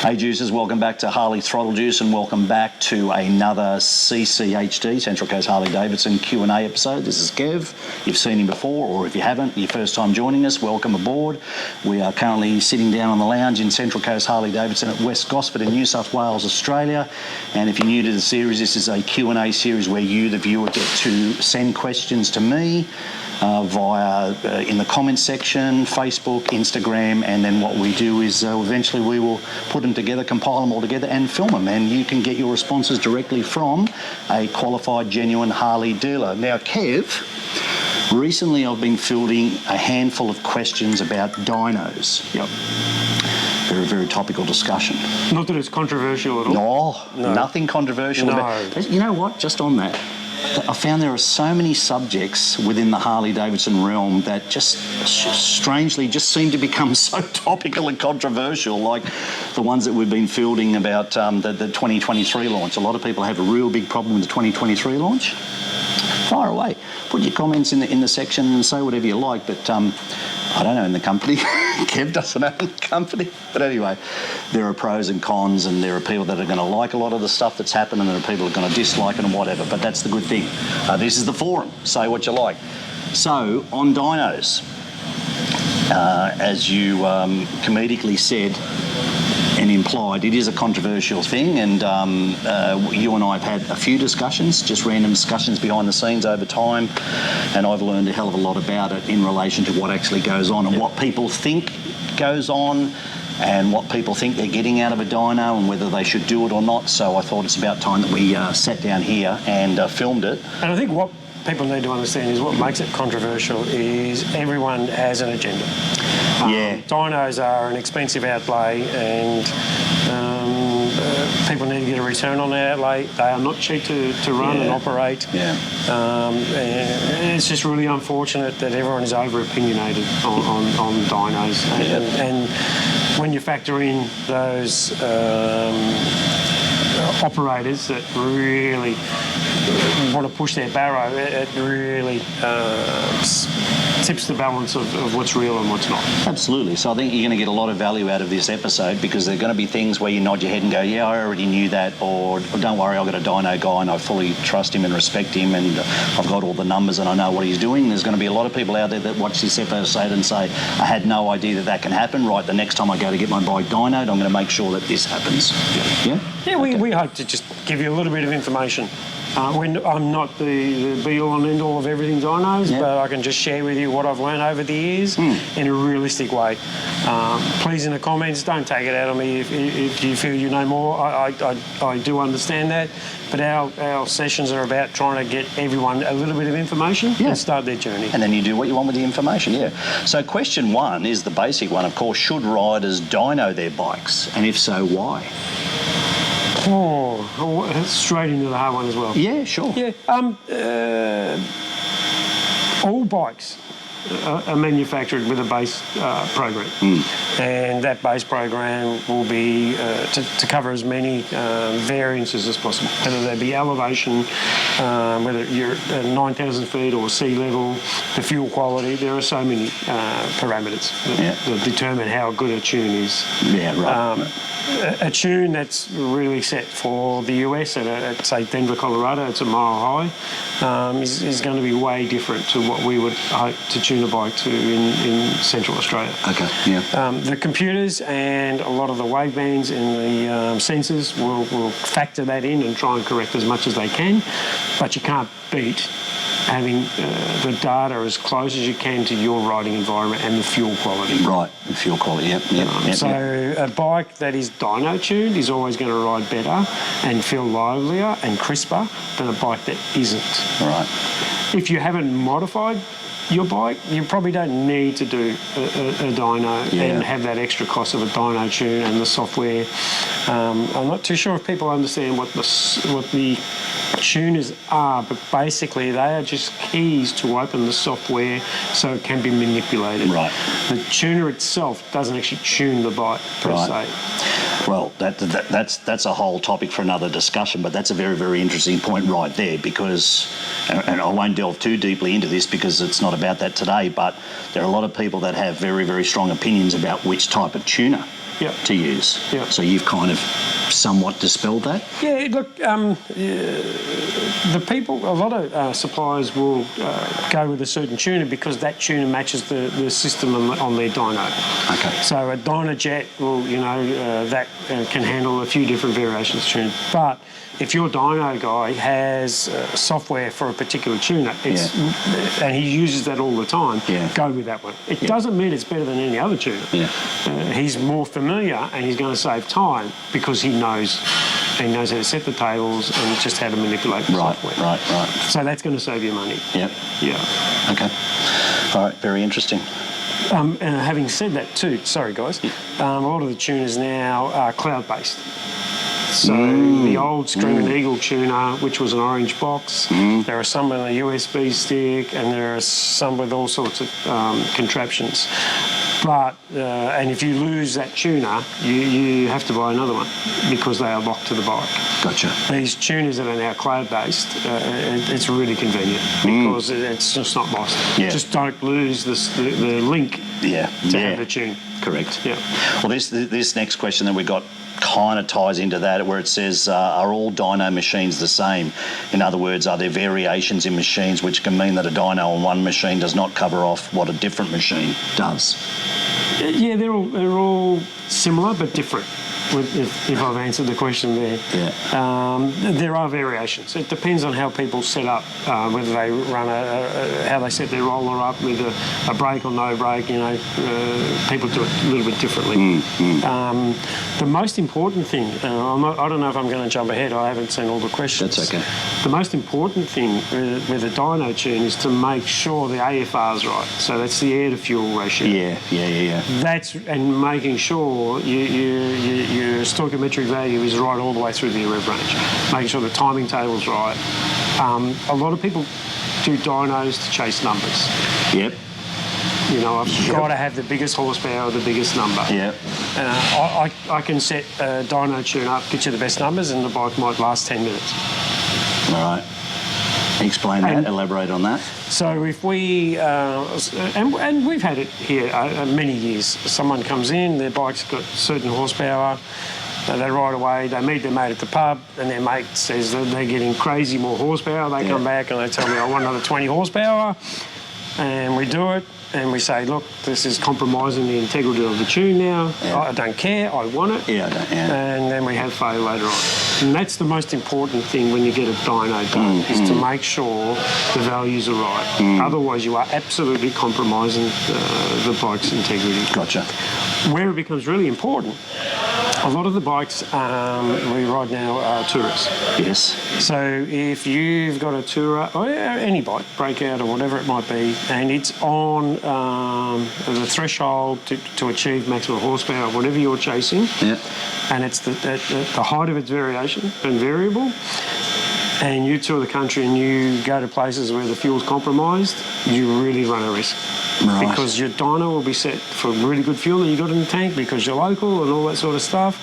Hey Juicers, welcome back to Harley Throttle Juice and welcome back to another CCHD, Central Coast Harley-Davidson Q&A episode. This is Kev. You've seen him before, or if you haven't, your first time joining us, welcome aboard. We are currently sitting down on the lounge in Central Coast Harley-Davidson at West Gosford in New South Wales, Australia. And if you're new to the series, this is a Q&A series where you, the viewer, get to send questions to me via in the comments section, Facebook, Instagram, and then what we do is eventually we will put them together, compile them all together and film them, and you can get your responses directly from a qualified, genuine Harley dealer. Now, Kev, recently I've been fielding a handful of questions about dynos. Yep. Very, very topical discussion. Not that it's controversial at all. No, nothing controversial. No. You know what, just on that, I found there are so many subjects within the Harley-Davidson realm that just strangely just seem to become so topical and controversial, like the ones that we've been fielding about the 2023 launch. A lot of people have a real big problem with the 2023 launch. Fire away. Put your comments in the section and say whatever you like, but I don't know in the company. Kev doesn't own the company. But anyway, there are pros and cons, and there are people that are going to like a lot of the stuff that's happened, and there are people that are going to dislike it and whatever, but that's the good thing. This is the forum. Say what you like. So, on dynos, as you comedically said and implied, it is a controversial thing, and you and I have had a few discussions, just random discussions behind the scenes over time, and I've learned a hell of a lot about it in relation to what actually goes on and what people think goes on and what people think they're getting out of a dyno and whether they should do it or not. So I thought it's about time that we sat down here and filmed it. And I think what people need to understand is what makes it controversial is everyone has an agenda. Yeah. Dynos are an expensive outlay, and people need to get a return on that outlay. They are not cheap to run and operate. Yeah. And it's just really unfortunate that everyone is over-opinionated on dynos. And when you factor in those operators that really want to push their barrow, it really tips the balance of what's real and what's not. Absolutely. So I think you're going to get a lot of value out of this episode, because there are going to be things where you nod your head and go, yeah, I already knew that, or don't worry, I've got a dyno guy and I fully trust him and respect him, and I've got all the numbers and I know what he's doing. There's going to be a lot of people out there that watch this episode and say, I had no idea that can happen. Right, the next time I go to get my bike dynoed, I'm going to make sure that this happens. Yeah? Yeah, we hope to just give you a little bit of information. I'm not the be-all and end-all of everything dynos, but I can just share with you what I've learned over the years in a realistic way. Please, in the comments, don't take it out on me if you feel you know more. I do understand that, but our sessions are about trying to get everyone a little bit of information and start their journey. And then you do what you want with the information, So question one is the basic one, of course. Should riders dyno their bikes? And if so, why? Oh, that's straight into the hard one as well. Yeah, sure. Yeah. All bikes are manufactured with a base program, and that base program will be to cover as many variances as possible, whether they be elevation, whether you're at 9,000 feet or sea level, the fuel quality. There are so many parameters that determine how good a tune is. Yeah, right. A tune that's really set for the US at say Denver, Colorado, it's a mile high, is going to be way different to what we would hope to tune a bike to in Central Australia. Okay, yeah. The computers and a lot of the wave bands and the sensors will factor that in and try and correct as much as they can, but you can't beat having the data as close as you can to your riding environment and the fuel quality. Right, the fuel quality, yep. A bike that is dyno tuned is always going to ride better and feel livelier and crisper than a bike that isn't. Right. If you haven't modified your bike, you probably don't need to do a dyno and have that extra cost of a dyno tune and the software. I'm not too sure if people understand what the tuners are, but basically they are just keys to open the software so it can be manipulated. Right. The tuner itself doesn't actually tune the bike per se. Well, that's a whole topic for another discussion, but that's a very, very interesting point right there, because, and I won't delve too deeply into this because it's not about that today, but there are a lot of people that have very, very strong opinions about which type of tuner to use. Yeah. So you've kind of somewhat dispelled that? Yeah, look, the people, a lot of suppliers will go with a certain tuner because that tuner matches the system on their dyno. Okay. So a dyno jet will, that can handle a few different variations of tuning. But if your dyno guy has software for a particular tuner, and he uses that all the time, go with that one. It doesn't mean it's better than any other tuner. Yeah. He's more familiar and he's going to save time because he knows how to set the tables and just how to manipulate the software. Right. So that's going to save you money. Yep. Yeah. Okay. All right, very interesting. And having said that too, sorry guys, a lot of the tuners now are cloud-based. So the old Screaming Eagle tuner, which was an orange box, there are some with a USB stick, and there are some with all sorts of contraptions. But and if you lose that tuner, you have to buy another one because they are locked to the bike. Gotcha. These tuners that are now cloud-based, it's really convenient because it's just not lost. Yeah. Just don't lose the link to have the tune. Correct. Yeah. Well, this next question that we got kind of ties into that, where it says, are all dyno machines the same? In other words, are there variations in machines which can mean that a dyno on one machine does not cover off what a different machine does? Yeah, they're all similar but different. If I've answered the question there. Yeah. There are variations. It depends on how people set up, whether they run how they set their roller up with a brake or no brake. People do it a little bit differently. The most important thing, I don't know if I'm going to jump ahead. I haven't seen all the questions. That's okay. The most important thing with a dyno tune is to make sure the AFR is right. So that's the air to fuel ratio. Yeah. And making sure your stoichiometric value is right all the way through the rev range. Making sure the timing table's right. A lot of people do dynos to chase numbers. Yep. I've got to have the biggest horsepower, the biggest number. Yep. I can set a dyno tune up, get you the best numbers, and the bike might last 10 minutes. All right. Explain that, elaborate on that. So if we, and we've had it here many years, someone comes in, their bike's got certain horsepower, they ride away, they meet their mate at the pub, and their mate says that they're getting crazy more horsepower. They come back and they tell me, I want another 20 horsepower, and we do it. And we say, look, this is compromising the integrity of the tune now. Yeah. I don't care, I want it. Yeah. And then we have failure later on. And that's the most important thing when you get a dyno done, is to make sure the values are right. Otherwise, you are absolutely compromising the bike's integrity. Gotcha. Where it becomes really important, a lot of the bikes we ride now are tourers. Yes. So if you've got a tourer, or any bike, breakout or whatever it might be, and it's on the threshold to achieve maximum horsepower, whatever you're chasing, and it's the height of its variation and variable, and you tour the country and you go to places where the fuel's compromised, you really run a risk. Right. Because your dyno will be set for really good fuel that you got in the tank because you're local and all that sort of stuff.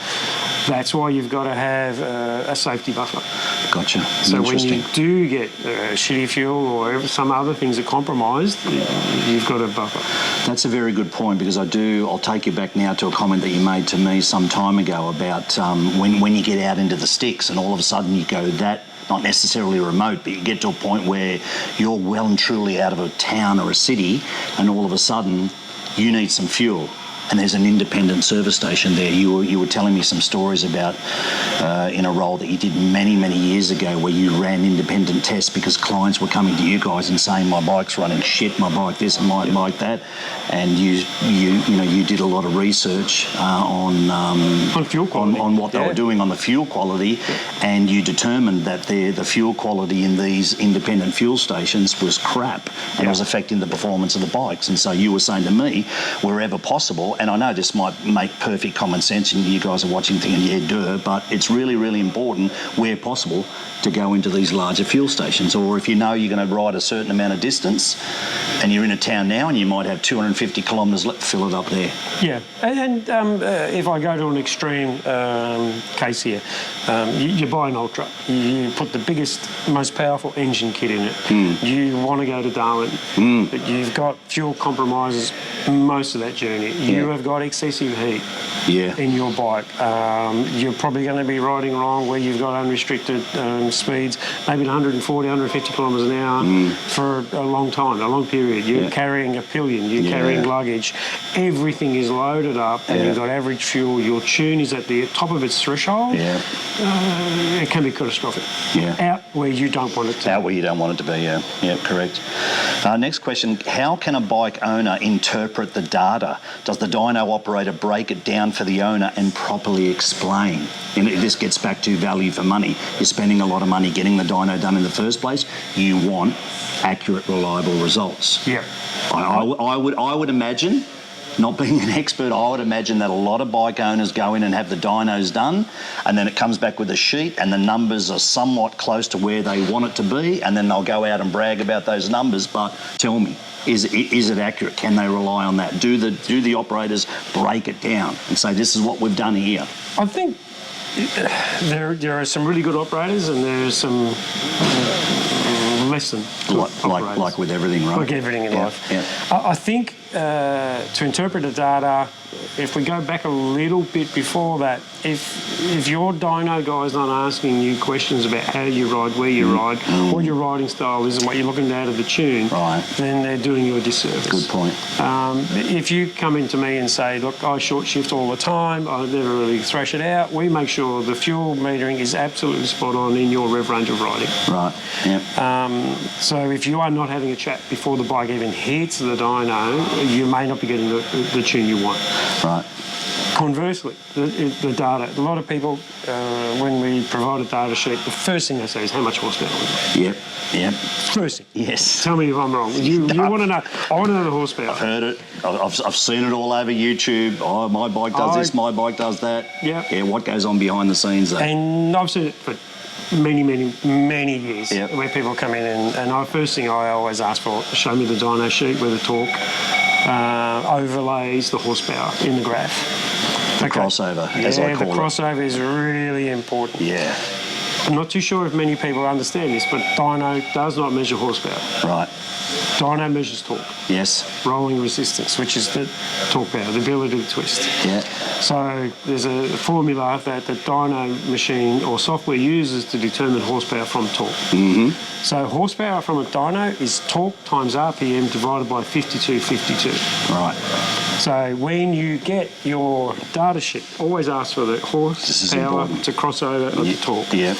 That's why you've got to have a safety buffer. Gotcha. So when you do get shitty fuel or some other things are compromised, you've got a buffer. That's a very good point, because I'll take you back now to a comment that you made to me some time ago about when you get out into the sticks and all of a sudden you go that, not necessarily remote, but you get to a point where you're well and truly out of a town or a city, and all of a sudden you need some fuel. And there's an independent service station there. You were telling me some stories about in a role that you did many, many years ago, where you ran independent tests because clients were coming to you guys and saying, my bike's running shit, my bike this and my bike that, and you did a lot of research on fuel quality, on what they were doing on the fuel quality, and you determined that the fuel quality in these independent fuel stations was crap and it was affecting the performance of the bikes. And so you were saying to me, wherever possible, and I know this might make perfect common sense and you guys are watching thinking, yeah, duh, but it's really, really important, where possible, to go into these larger fuel stations. Or if you know you're going to ride a certain amount of distance and you're in a town now and you might have 250 kilometres left, fill it up there. Yeah, and if I go to an extreme case here, you buy an Ultra, you put the biggest, most powerful engine kit in it. You want to go to Darwin, but you've got fuel compromises most of that journey. You have got excessive heat. in your bike. You're probably going to be riding along where you've got unrestricted speeds, maybe 140, 150 kilometres an hour for a long time, a long period. You're carrying a pillion, you're carrying luggage. Everything is loaded up and you've got average fuel. Your tune is at the top of its threshold. It can be catastrophic. Out where you don't want it to be. Out where you don't want it to be, yeah, correct. Next question, how can a bike owner interpret the data? Does the dyno operator break it down for the owner and properly explain? And this gets back to value for money. You're spending a lot of money getting the dyno done in the first place. You want accurate, reliable results. I would imagine, not being an expert, I would imagine that a lot of bike owners go in and have the dynos done, and then it comes back with a sheet and the numbers are somewhat close to where they want it to be, and then they'll go out and brag about those numbers. But tell me, is it accurate? Can they rely on that? Do the operators break it down and say, this is what we've done here? I think there are some really good operators and there's some less than good operators. Like with everything, right? Like everything in life. I think to interpret the data, if we go back a little bit before that, if your dyno guy's not asking you questions about how you ride, where you ride, what your riding style is and what you're looking out of the tune, then they're doing you a disservice. Good point. If you come into me and say, look, I short shift all the time, I never really thrash it out, we make sure the fuel metering is absolutely spot on in your rev range of riding. Right, So if you are not having a chat before the bike even hits the dyno, you may not be getting the tune you want. Right. Conversely, the data, a lot of people, when we provide a data sheet, the first thing they say is how much horsepower is it? Yep. First thing. Yes. Tell me if I'm wrong. You want to know. I want to know the horsepower. I've heard it. I've seen it all over YouTube. Oh, my bike does this, my bike does that. Yeah, what goes on behind the scenes there? And I've seen it for many years where people come in and the first thing I always ask for, show me the dyno sheet where the torque overlays the horsepower in the graph. The crossover, as I call it. The crossover is really important. Yeah. I'm not too sure if many people understand this, but dyno does not measure horsepower. Right. Dyno measures torque. Yes. Rolling resistance, which is the torque power, the ability to twist. Yeah. So there's a formula that the dyno machine or software uses to determine horsepower from torque. So horsepower from a dyno is torque times RPM divided by 5252. Right. So when you get your data sheet, always ask for the horsepower to cross over at the torque. Yeah.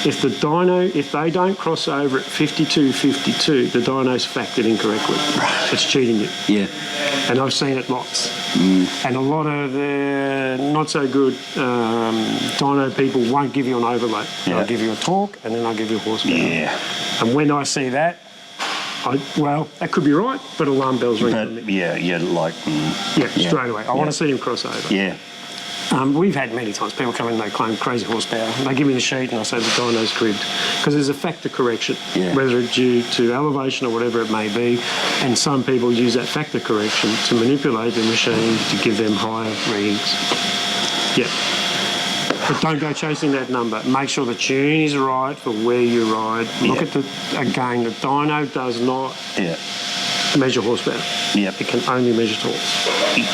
If the dyno, if they don't cross over at 5252, the dyno's factored incorrectly. Right. It's cheating you. Yeah. And I've seen it lots. And a lot of the not so good dyno people won't give you an overlay. Yeah. They'll give you a torque and then they'll give you a horsepower. Yeah. And when I see that, that could be right, but alarm bells ring for me. Straight away. I want to see him cross over. Yeah. We've had many times people come in and they claim crazy horsepower. They give me the sheet and I say the dyno's cribbed because there's a factor correction, whether it's due to elevation or whatever it may be. And some people use that factor correction to manipulate the machine to give them higher readings. Yeah. But don't go chasing that number. Make sure the tune is right for where you ride. Look at the dyno does not measure horsepower. Yep. It can only measure torque.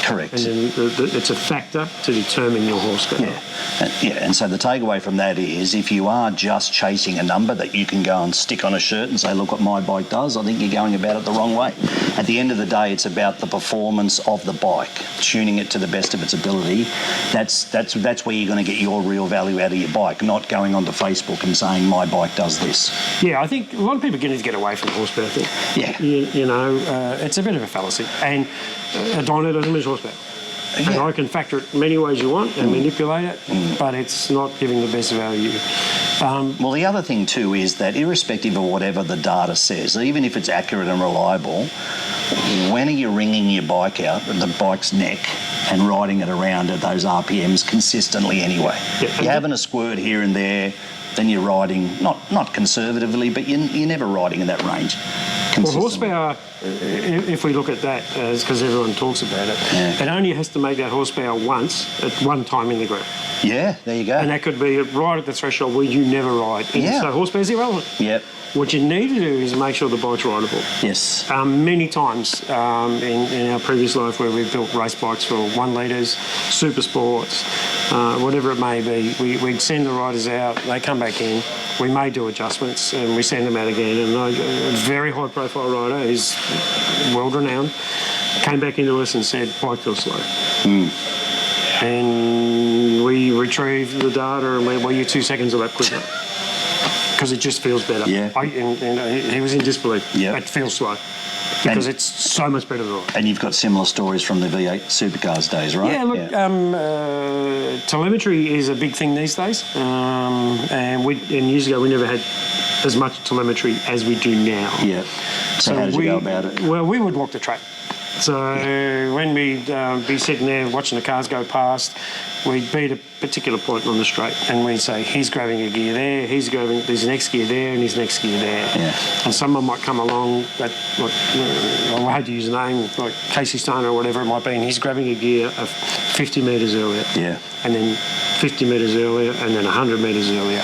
Correct. And then it's a factor to determine your horsepower. And so the takeaway from that is if you are just chasing a number that you can go and stick on a shirt and say, look what my bike does, I think you're going about it the wrong way. At the end of the day, it's about the performance of the bike, tuning it to the best of its ability. That's where you're going to get your real value out of your bike, not going onto Facebook and saying my bike does this. Yeah, I think a lot of people need to get away from the horsepower thing. Yeah. You know, it's a bit of a fallacy. And a dyno doesn't measure horsepower. And I can factor it many ways you want and manipulate it, but it's not giving the best value. Well, the other thing too is that irrespective of whatever the data says, even if it's accurate and reliable, when are you ringing your bike out, the bike's neck, and riding it around at those RPMs consistently anyway? You're having a squirt here and there, then you're riding, not conservatively, but you're never riding in that range. Well, horsepower, if we look at that, because everyone talks about it, it only has to make that horsepower once, at one time in the graph. Yeah, there you go. And that could be right at the threshold where you never ride. And Yeah. so horsepower's irrelevant. Yep. What you need to do is make sure the bike's rideable. Yes. Many times in our previous life where we've built race bikes for 1 litres, super sports, whatever it may be, we'd send the riders out, they come back in, we may do adjustments and we send them out again. And a very high profile rider, who's world renowned, came back into us and said, bike feels slow. And we retrieved the data and went, well, you're 2 seconds a lap quicker. Because it just feels better. Yeah. And he was in disbelief. Yeah. It feels slow. Because it's so much better to ride. And you've got similar stories from the V8 supercars days, right? Yeah, look, telemetry is a big thing these days. And years ago we never had as much telemetry as we do now. Yeah. So how did you go about it? Well, we would walk the track. So when we'd be sitting there watching the cars go past, we'd be at a particular point on the straight and we'd say, he's grabbing a gear there, there's an X gear there and his next gear there. Yeah. And someone might come along, I had to use a name, like Casey Stone or whatever it might be, and he's grabbing a gear of 50 metres earlier. Yeah. And then 50 metres earlier and then 100 metres earlier.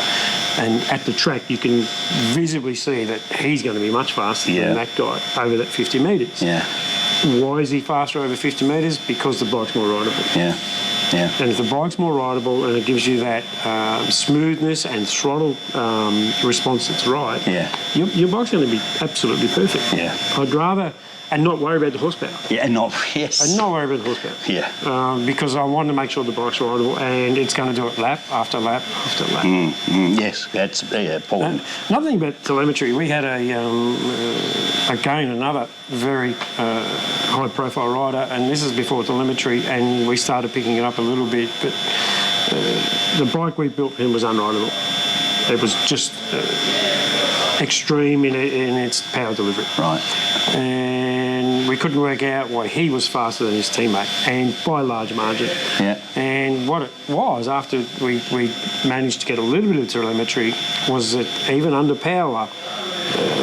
And at the track, you can visibly see that he's going to be much faster than that guy over that 50 metres. Yeah. Why is he faster over 50 metres? Because the bike's more rideable. Yeah. Yeah. And if the bike's more rideable and it gives you that smoothness and throttle response that's right, your bike's going to be absolutely perfect. Yeah. I'd rather... And not worry about the horsepower. Yeah, and not worry about the horsepower. Yeah. Because I want to make sure the bike's rideable and it's going to do it lap after lap after lap. Yes, that's important. Another thing about telemetry, we had another very high-profile rider, and this is before telemetry, and we started picking it up a little bit, but the bike we built for him was unrideable. It was just extreme in its power delivery. Right. And we couldn't work out why he was faster than his teammate, and by a large margin. Yeah. And what it was, after we managed to get a little bit of telemetry, was that even under power,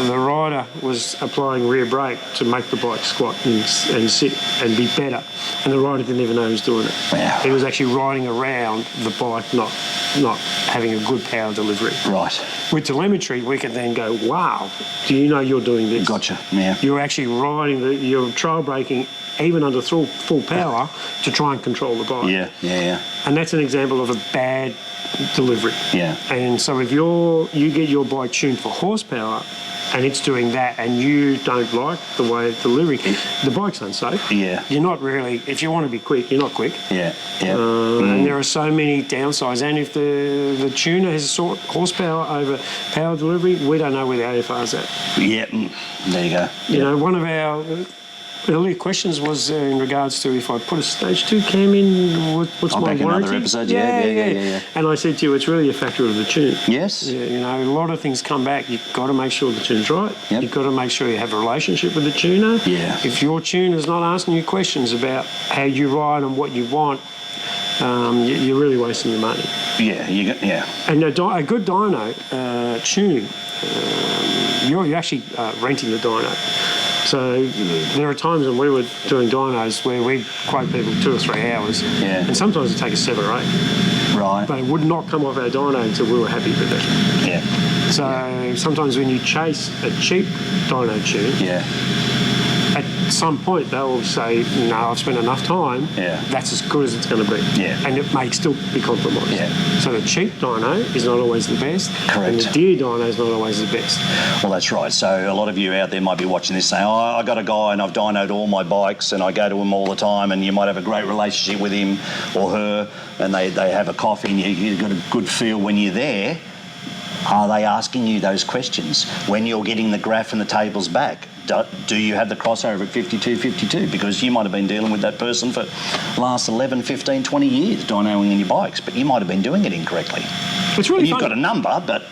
the rider was applying rear brake to make the bike squat and sit and be better. And the rider didn't even know he was doing it. Wow. He was actually riding around the bike, not having a good power delivery. Right. With telemetry, we could then go, wow, do you know you're doing this? Gotcha, yeah. You're actually you're trail braking even under full power to try and control the bike. Yeah. And that's an example of a bad delivery. Yeah. And so if you get your bike tuned for horsepower and it's doing that and you don't like the way it's delivering, the bike's unsafe. Yeah. You're not really, if you want to be quick, you're not quick. Yeah. And there are so many downsides. And if the tuner has sought horsepower over power delivery, we don't know where the AFR's at. Yeah. There you go. You know, one of our earlier questions was in regards to if I put a stage 2 cam in, what's my back in warranty? another episode, yeah. And I said to you, it's really a factor of the tune. Yes. Yeah, you know, a lot of things come back. You've got to make sure the tune's right. Yep. You've got to make sure you have a relationship with the tuner. Yeah. If your tuner's not asking you questions about how you ride and what you want, you're really wasting your money. Yeah. And a good dyno tune, you're actually renting the dyno. So there are times when we were doing dynos where we'd quote people 2 or 3 hours, and sometimes it'd take us 7 or 8. Right. But it would not come off our dyno until we were happy with it. Yeah. So sometimes when you chase a cheap dyno tune, at some point they'll say, no, I've spent enough time, that's as good as it's going to be. Yeah. And it may still be compromised. Yeah. So the cheap dyno is not always the best. Correct. And the dear dyno is not always the best. Well, that's right. So a lot of you out there might be watching this saying, I got a guy and I've dynoed all my bikes and I go to him all the time, and you might have a great relationship with him or her, and they have a coffee and you've got a good feel when you're there. Are they asking you those questions when you're getting the graph and the tables back? Do you have the crossover at 52? Because you might have been dealing with that person for the last 11, 15, 20 years dynoing in your bikes, but you might have been doing it incorrectly. It's really You've funny. got a number, but...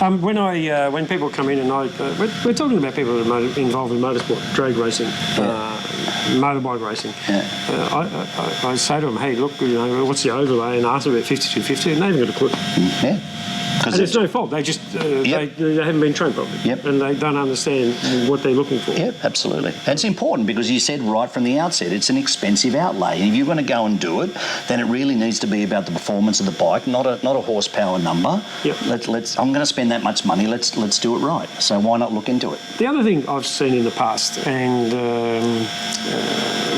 When people come in and we're talking about people that are involved in motorsport, drag racing, motorbike racing. I say to them, hey, look, you know, what's the overlay? And ask them about 5250, and they haven't got a clue. And it's no fault. They just they haven't been trained properly, and they don't understand what they're looking for. Yep, absolutely. And it's important because you said right from the outset, it's an expensive outlay. And if you're going to go and do it, then it really needs to be about the performance of the bike, not a horsepower number. Yep. I'm going to spend that much money. Let's do it right. So why not look into it? The other thing I've seen in the past, and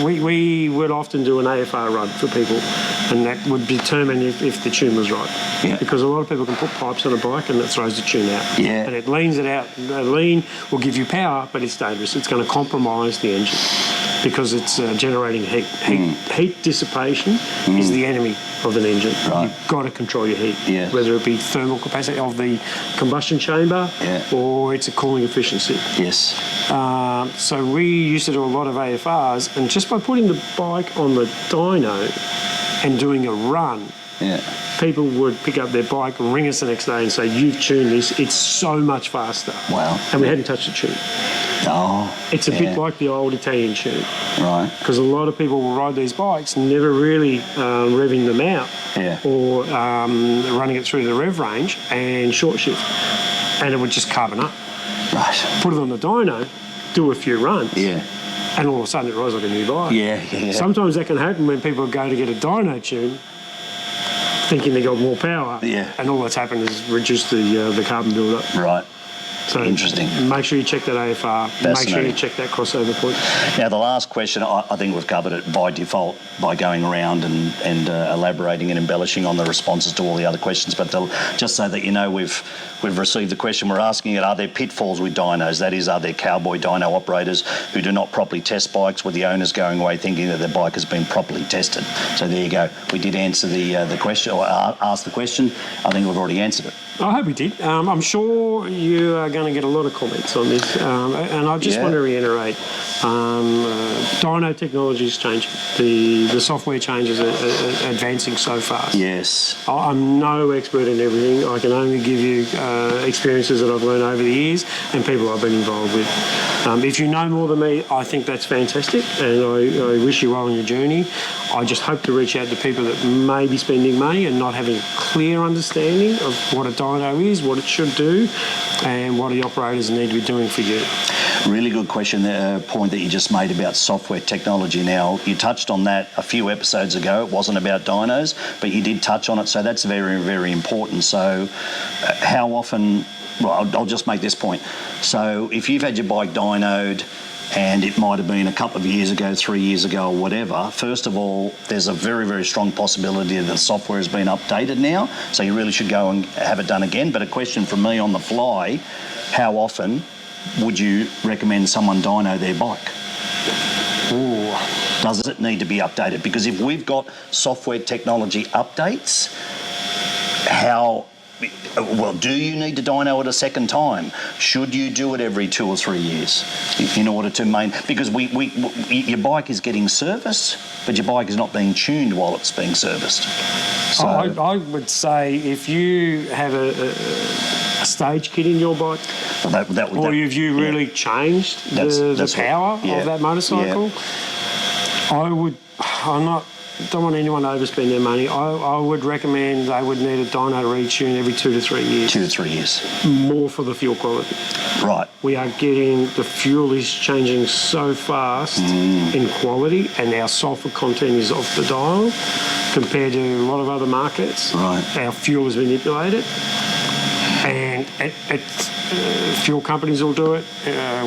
we would often do an AFR run for people, and that would determine if the tune was right. Yeah. Because a lot of people can put pipes on a bike and it throws the tune out. Yeah. And it leans it out. The lean will give you power, but it's dangerous. It's going to compromise the engine because it's generating heat. Heat dissipation is the enemy of an engine. Right. You've got to control your heat, Yeah. whether it be thermal capacity of the combustion chamber or it's a cooling efficiency. Yes. So we used to do a lot of AFRs, and just by putting the bike on the dyno and doing a run, people would pick up their bike and ring us the next day and say, "You've tuned this, it's so much faster." Wow. And we hadn't touched the tune. Oh. It's a bit like the old Italian tune. Right. Because a lot of people will ride these bikes never really revving them out or running it through the rev range and short shift, and it would just carbon up. Right. Put it on the dyno, do a few runs. Yeah. And all of a sudden it rides like a new bike. Yeah. Sometimes that can happen when people go to get a dyno tune thinking they got more power. Yeah. And all that's happened is reduce the carbon build-up. Right. So Interesting. Make sure you check that AFR. Make sure you check that crossover point. Now, the last question, I think we've covered it by default by going around and elaborating and embellishing on the responses to all the other questions. But just so that you know, we've received the question. We're asking it, are there pitfalls with dynos? That is, are there cowboy dyno operators who do not properly test bikes with the owners going away thinking that their bike has been properly tested? So there you go. We did answer the question, or ask the question. I think we've already answered it. I hope we did. I'm sure you are going to get a lot of comments on this. And I just want to reiterate, dyno technology is changing. The software changes are advancing so fast. Yes. I'm no expert in everything. I can only give you experiences that I've learned over the years and people I've been involved with. If you know more than me, I think that's fantastic, and I wish you well on your journey. I just hope to reach out to people that may be spending money and not having a clear understanding of what a dyno is, what it should do, and what the operators need to be doing for you. Really good question, point that you just made about software technology. Now, you touched on that a few episodes ago. It wasn't about dynos, but you did touch on it, so that's very, very important. So how often... Well, I'll just make this point. So if you've had your bike dynoed and it might have been a couple of years ago, 3 years ago or whatever, first of all, there's a very, very strong possibility that the software has been updated now, so you really should go and have it done again. But a question from me on the fly, how often would you recommend someone dyno their bike? Ooh. Does it need to be updated? Because if we've got software technology updates, do you need to dyno it a second time? Should you do it every 2 or 3 years in order to because your bike is getting serviced, but your bike is not being tuned while it's being serviced. So I would say if you have a stage kit in your bike, or have you really changed the power of that motorcycle, I don't want anyone to overspend their money. I would recommend they would need a dyno retune every 2 to 3 years. 2 to 3 years. More for the fuel quality. Right. We are the fuel is changing so fast in quality, and our sulphur content is off the dial compared to a lot of other markets. Right. Our fuel is manipulated, and fuel companies will do it.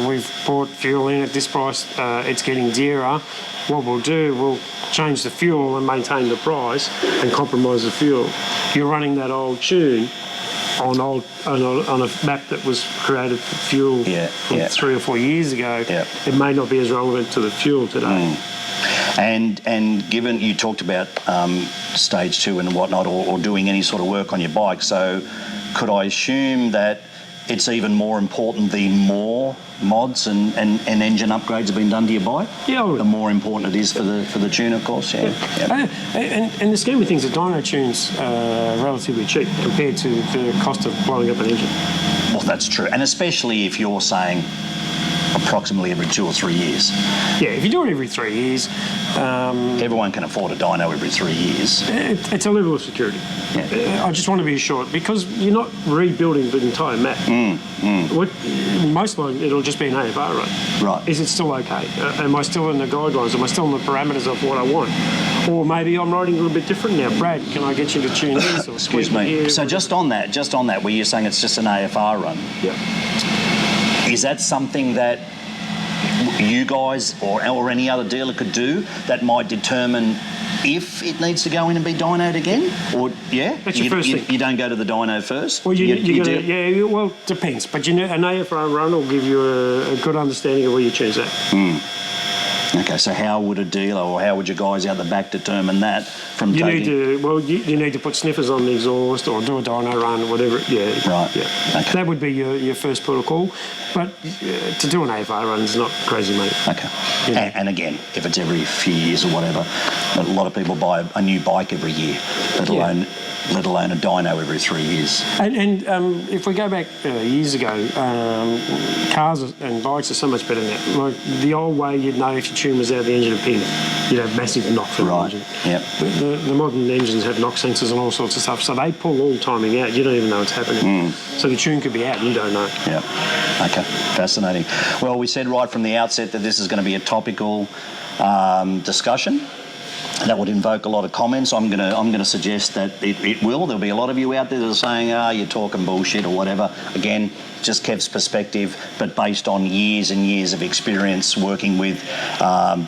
We've bought fuel in at this price. It's getting dearer. What we'll do, we'll change the fuel and maintain the price and compromise the fuel. You're running that old tune on a map that was created for fuel 3 or 4 years ago. It may not be as relevant to the fuel today. And given you talked about stage 2 and whatnot, or doing any sort of work on your bike, so could I assume that it's even more important the more mods and engine upgrades have been done to your bike? Yeah, the more important it is for the tune, of course. And the scheme of things, the dyno tune's relatively cheap compared to the cost of blowing up an engine. Well, that's true, and especially if you're saying approximately every 2 or 3 years. Yeah, if you do it every 3 years... Everyone can afford a dyno every 3 years. It's a level of security. Yeah. I just want to be assured, because you're not rebuilding the entire map. Most of it'll just be an AFR run. Right. Is it still okay? Am I still in the guidelines? Am I still in the parameters of what I want? Or maybe I'm riding a little bit different now. Brad, can I get you to tune this? Or Excuse me. here? So just on that, where you're saying it's just an AFR run, Yeah. is that something that you guys or any other dealer could do that might determine if it needs to go in and be dynoed again? Or, yeah? That's your first thing. You don't go to the dyno first? Well, well, depends. But an AFR run will give you a good understanding of where you choose that. Okay, so how would a dealer or how would you guys out the back determine that from you taking... you need to put sniffers on the exhaust or do a dyno run or whatever. Yeah. Right. Yeah. Okay. That would be your first protocol. But to do an AFR run is not crazy money. Okay. You know. And again, if it's every few years or whatever, a lot of people buy a new bike every year, let alone a dyno every 3 years. And if we go back years ago, cars and bikes are so much better now. Like the old way, you'd know if your tune was out the engine and pin. You'd have massive knock from the engine. Yep. The modern engines have knock sensors and all sorts of stuff, so they pull all timing out. You don't even know what's happening. So the tune could be out, you don't know. Yeah. Okay. Fascinating. Well, we said right from the outset that this is going to be a topical discussion. That would invoke a lot of comments. I'm gonna suggest that it will. There'll be a lot of you out there that are saying, you're talking bullshit or whatever. Again, just Kev's perspective, but based on years and years of experience working with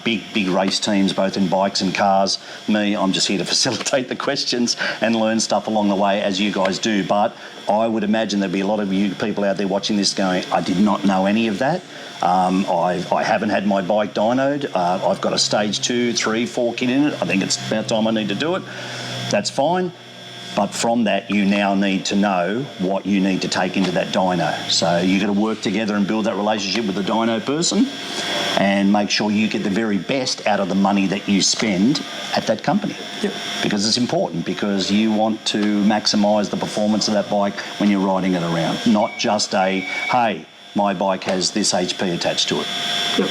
big race teams, both in bikes and cars. I'm just here to facilitate the questions and learn stuff along the way as you guys do. But I would imagine there'd be a lot of you people out there watching this going, I did not know any of that. I haven't had my bike dynoed. I've got a stage 2, 3, 4 kit in it. I think it's about time I need to do it. That's fine. But from that, you now need to know what you need to take into that dyno. So you've got to work together and build that relationship with the dyno person and make sure you get the very best out of the money that you spend at that company. Yep. Because it's important, because you want to maximise the performance of that bike when you're riding it around. Not just hey, my bike has this HP attached to it. Yep.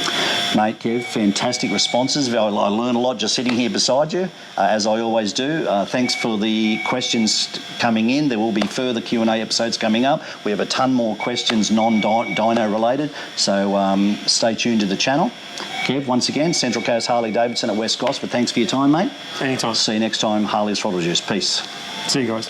Mate, Kev, fantastic responses. I learn a lot just sitting here beside you, as I always do. Thanks for the questions coming in. There will be further Q&A episodes coming up. We have a ton more questions non-dyno related, so stay tuned to the channel. Kev, once again, Central Coast Harley-Davidson at West Gosford. Thanks for your time, mate. Anytime. See you next time. Harley's Throttle Juice. Peace. See you guys.